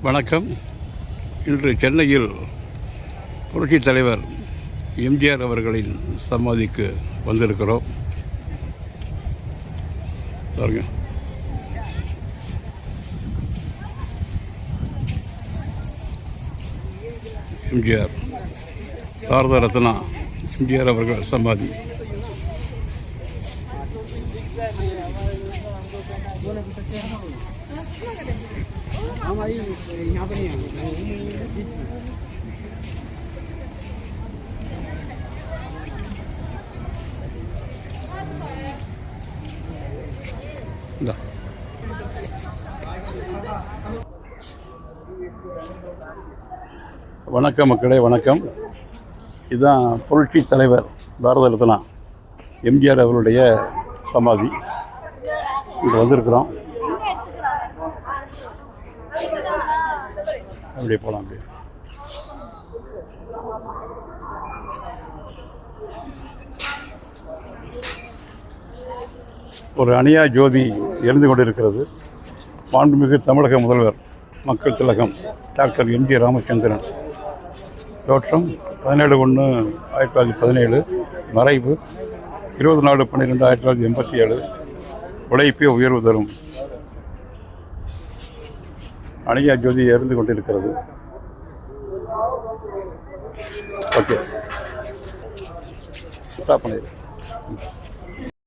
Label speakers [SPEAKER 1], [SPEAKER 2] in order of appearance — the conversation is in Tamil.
[SPEAKER 1] வணக்கம். இன்று சென்னையில் புரட்சித் தலைவர் எம்ஜிஆர் அவர்களின் சமாதிக்கு வந்திருக்கிறோம். பாருங்க, எம்ஜிஆர் பாரத ரத்னா எம்ஜிஆர் அவர்கள் சமாதி. வணக்கம் மக்களே, வணக்கம். இதுதான் புரட்சி தலைவர் பாரத ரத்னா எம்ஜிஆர் அவருடைய சமாதி. இங்கே வந்திருக்கிறோம். அப்படியே போகலாம். அப்படியே ஒரு அணியா ஜோதி எரிந்து கொண்டிருக்கிறது. மாண்புமிகு தமிழக முதல்வர் மக்கள் திலகம் டாக்டர் எம்.ஜி. ராமச்சந்திரன். தோற்றம் 17/1/1917. மறைவு 24/12/1987. உழைப்பே உயர்வு தரும். அணியா ஜோதி எரிந்து கொண்டிருக்கிறது. ஓகே, ஸ்டாப் பண்ணிடு.